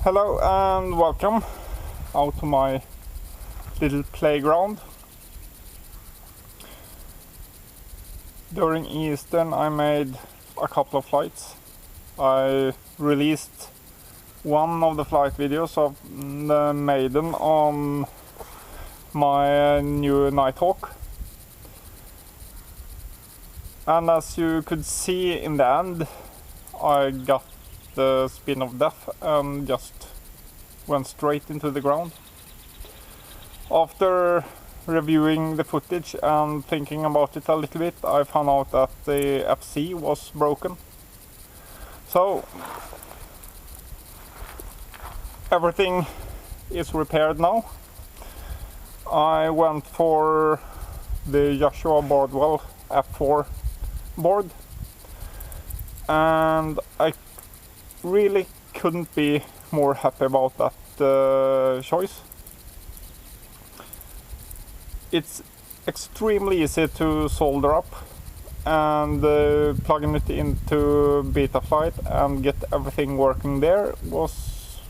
Hello and welcome out to my little playground. During Easter I made a couple of flights. I released one of the flight videos of the maiden on my new NightHawk. And as you could see in the end, I got the spin of death and just went straight into the ground. After reviewing the footage and thinking about it a little bit, I found out that the FC was broken. So everything is repaired now. I went for the Joshua Bardwell F4 board, and I really couldn't be more happy about that choice. It's extremely easy to solder up, and plugging it into Betaflight and get everything working there was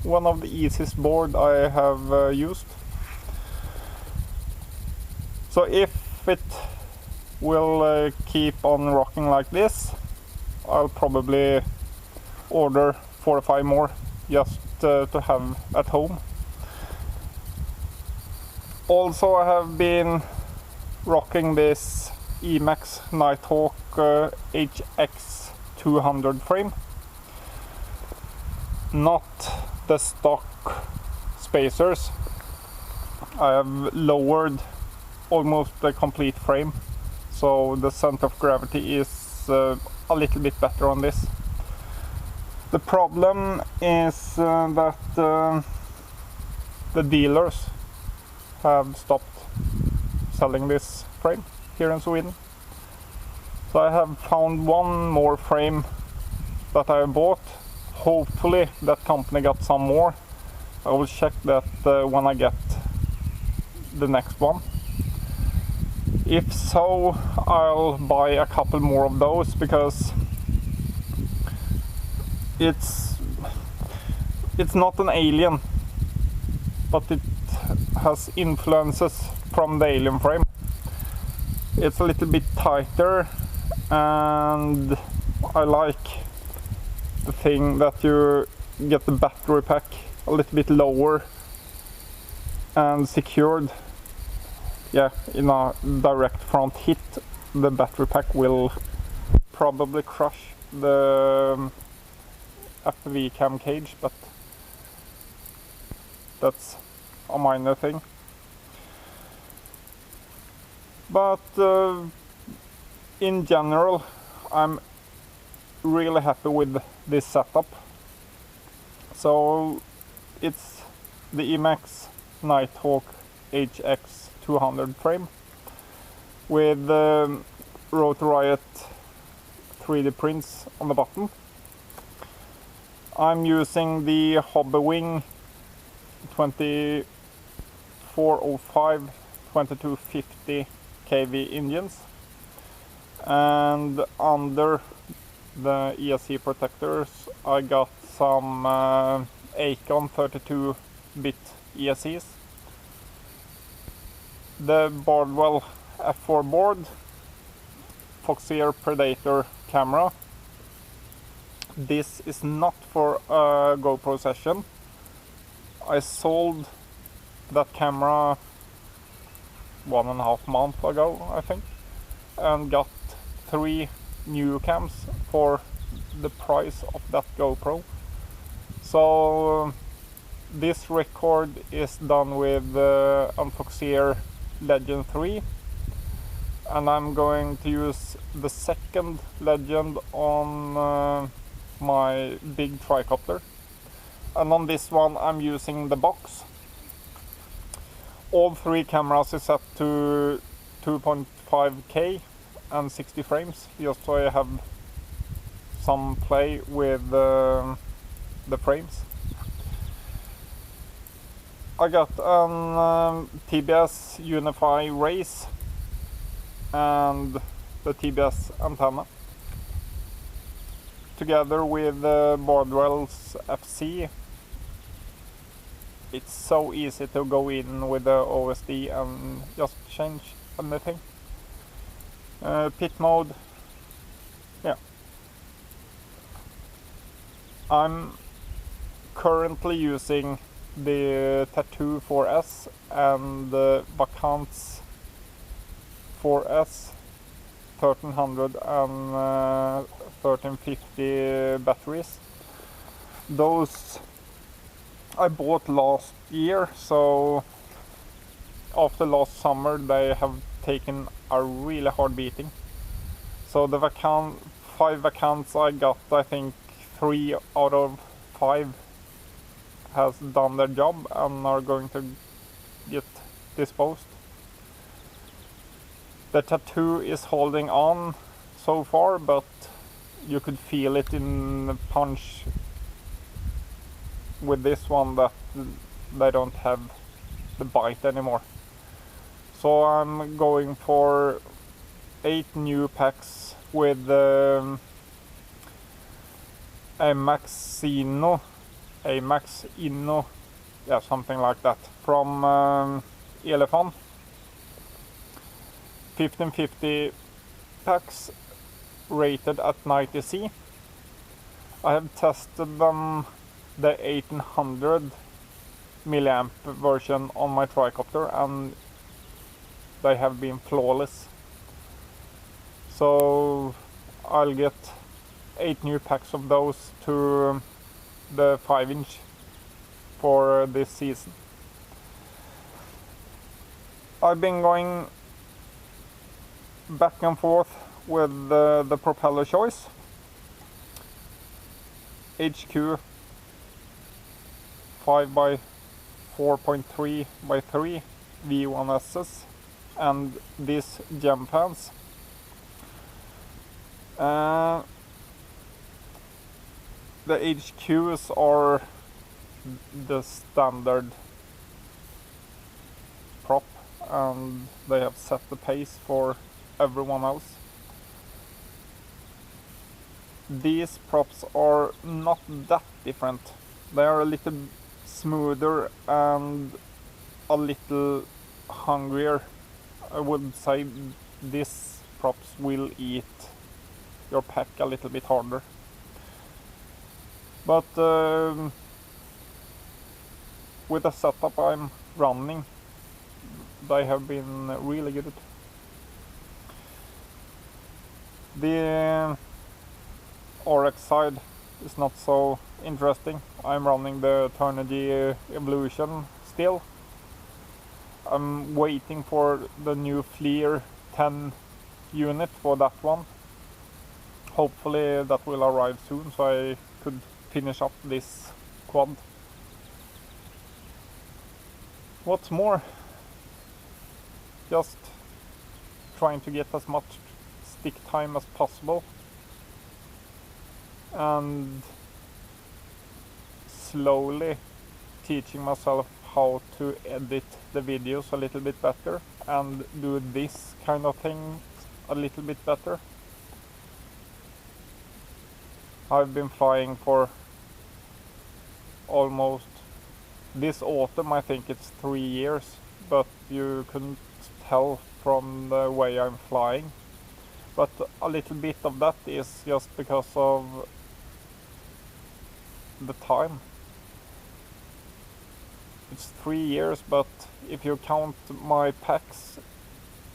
one of the easiest board I have used. So if it will keep on rocking like this, I'll probably order 4 or 5 more just to have at home. Also, I have been rocking this EMax NightHawk HX200 frame, not the stock spacers. I have lowered almost the complete frame, so the center of gravity is a little bit better on this. The problem is that the dealers have stopped selling this frame here in Sweden. So I have found one more frame that I bought. Hopefully that company got some more. I will check that when I get the next one. If so, I'll buy a couple more of those, because it's not an alien, but it has influences from the alien frame. It's a little bit tighter, and I like the thing that you get the battery pack a little bit lower and secured. Yeah, in a direct front hit, the battery pack will probably crush the FPV cam cage, but that's a minor thing. But in general, I'm really happy with this setup. So it's the EMax NightHawk HX200 frame with Rotor Riot 3D prints on the bottom. I'm using the HobbyWing 2405 2250 kV engines, and under the ESC protectors I got some Aikon 32-bit ESCs. The Bardwell F4 board, Foxeer Predator camera. This is not for a GoPro session. I sold that camera 1.5 months ago, I think, and got 3 new cams for the price of that GoPro. So this record is done with Foxeer Legend 3, and I'm going to use the second Legend on my big tricopter, and on this one I'm using the box. All 3 cameras is set to 2.5K and 60 frames, just so I have some play with the frames. I got an Tbs Unify Race and the Tbs antenna. together with Bordwell's FC, it's so easy to go in with the OSD and just change anything. Pit mode, yeah. I'm currently using the Tattoo 4S and the Vacance 4S 1300 and 1350 batteries. Those I bought last year, so after last summer they have taken a really hard beating. So the 5 Vacants I got, I think 3 out of 5 has done their job and are going to get disposed. The Tattoo is holding on so far, but you could feel it in the punch with this one that they don't have the bite anymore. So I'm going for 8 new packs with EMax Inno, yeah, something like that, from Elephant. 1550 packs rated at 90C. I have tested them, the 1800 milliamp version on my tricopter, and they have been flawless. So I'll get 8 new packs of those to the 5-inch for this season. I've been going back and forth with the propeller choice. HQ 5 by 4.3 by 3 V1s and these Gemfans. The HQs are the standard prop, and they have set the pace for everyone else. These props are not that different. They are a little smoother and a little hungrier. I would say these props will eat your pack a little bit harder. But with the setup I'm running, they have been really good. The RX side is not so interesting. I'm running the Turnigy Evolution still. I'm waiting for the new Fleer 10 unit for that one. Hopefully that will arrive soon, so I could finish up this quad. What's more, just trying to get as much stick time as possible and slowly teaching myself how to edit the videos a little bit better and do this kind of thing a little bit better. I've been flying for almost this autumn, I think it's 3 years, but you couldn't tell from the way I'm flying. But a little bit of that is just because of the time. It's 3 years, but if you count my packs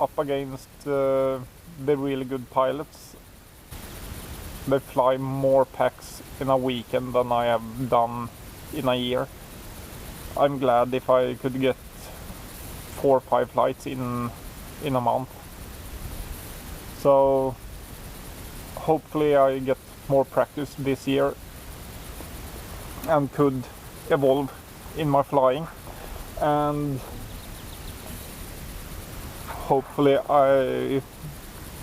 up against the really good pilots, they fly more packs in a weekend than I have done in a year. I'm glad if I could get 4 or 5 flights in a month. So hopefully I get more practice this year and could evolve in my flying, and hopefully I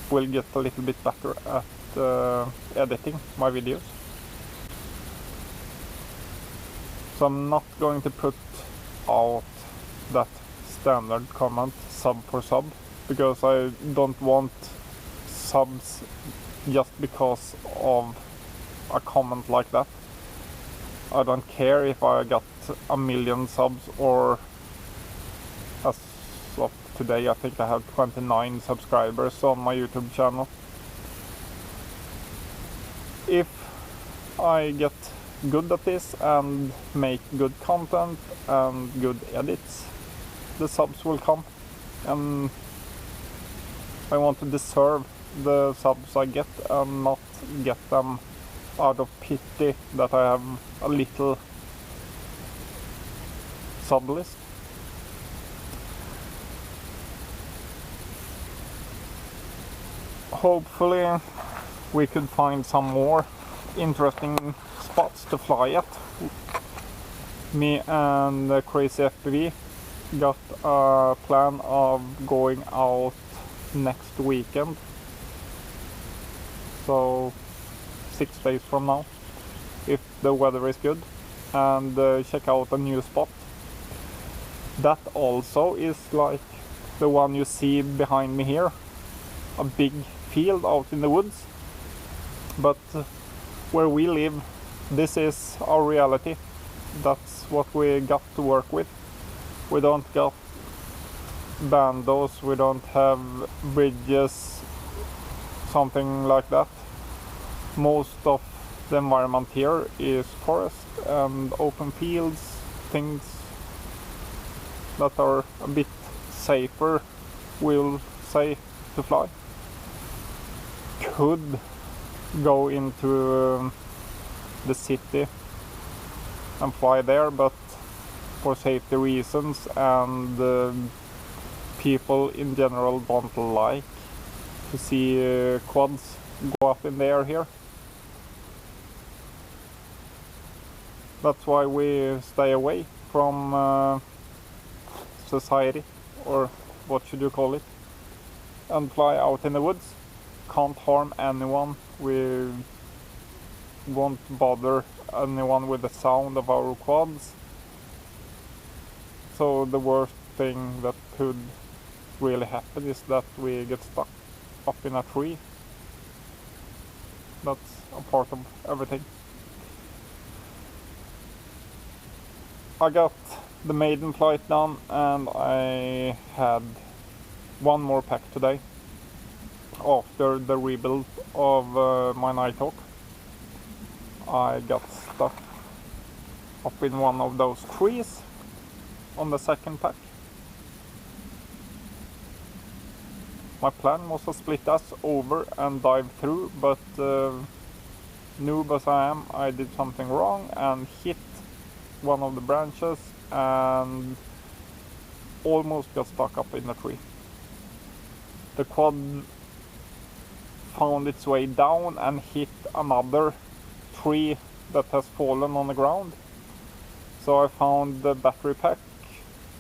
will get a little bit better at editing my videos. So I'm not going to put out that standard comment sub for sub, because I don't want subs just because of a comment like that. I don't care if I got 1 million subs, or as of today I think I have 29 subscribers on my YouTube channel. If I get good at this and make good content and good edits, the subs will come, and I want to deserve the subs I get and not get them out of pity that I have a little sub list. Hopefully we could find some more interesting spots to fly at. Me and the Crazy FPV got a plan of going out next weekend, so 6 days from now, if the weather is good, and check out a new spot. That also is like the one you see behind me here, a big field out in the woods, but where we live, this is our reality. That's what we got to work with. We don't got bandos, we don't have bridges, something like that. Most of the environment here is forest and open fields, things that are a bit safer, we'll say, to fly. Could go into the city and fly there, but for safety reasons, and people in general don't like to see quads go up in the air here. That's why we stay away from society, or what should you call it, and fly out in the woods. Can't harm anyone. We won't bother anyone with the sound of our quads. So the worst thing that could really happen is that we get stuck up in a tree. That's a part of everything. I got the maiden flight done, and I had one more pack today after the rebuild of my NightHawk. I got stuck up in one of those trees on the second pack. My plan was to split us over and dive through, but noob as I am, I did something wrong and hit one of the branches and almost got stuck up in the tree. The quad found its way down and hit another tree that has fallen on the ground. So I found the battery pack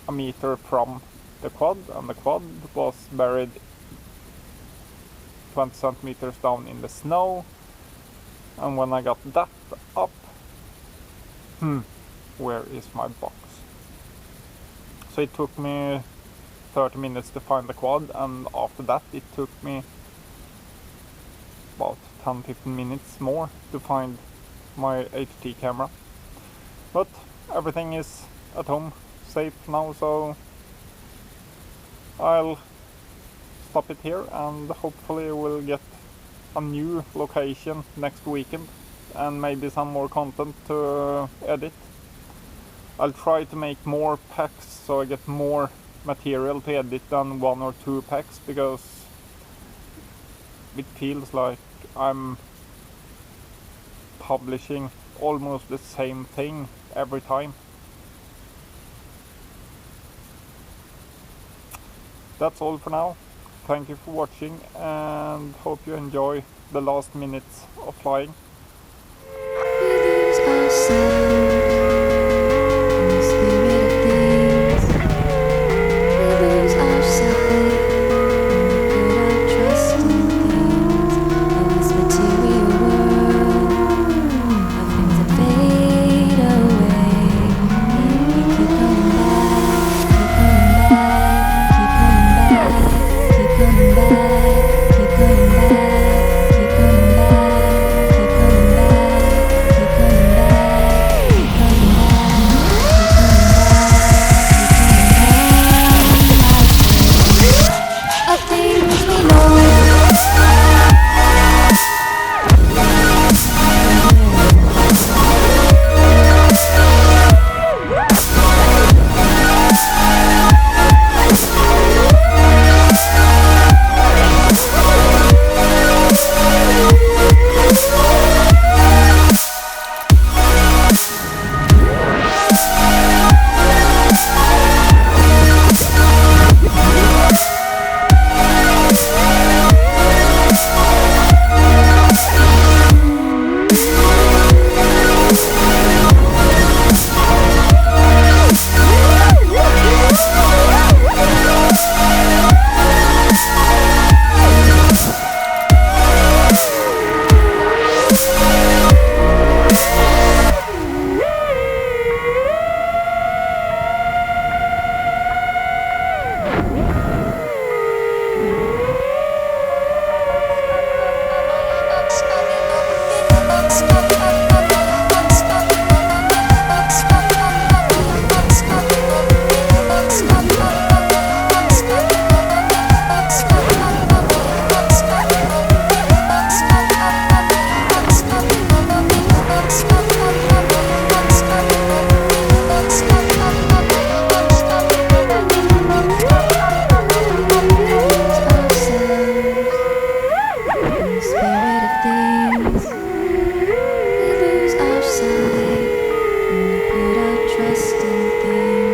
a meter from the quad, and the quad was buried 20 centimeters down in the snow. And when I got that up, where is my box? So it took me 30 minutes to find the quad, and after that it took me about 10-15 minutes more to find my HT camera. But everything is at home, safe now, so I'll stop it here, and hopefully we'll get a new location next weekend and maybe some more content to edit. I'll try to make more packs so I get more material to edit than 1 or 2 packs, because it feels like I'm publishing almost the same thing every time. That's all for now. Thank you for watching, and hope you enjoy the last minutes of flying. Keep coming back. trust in things.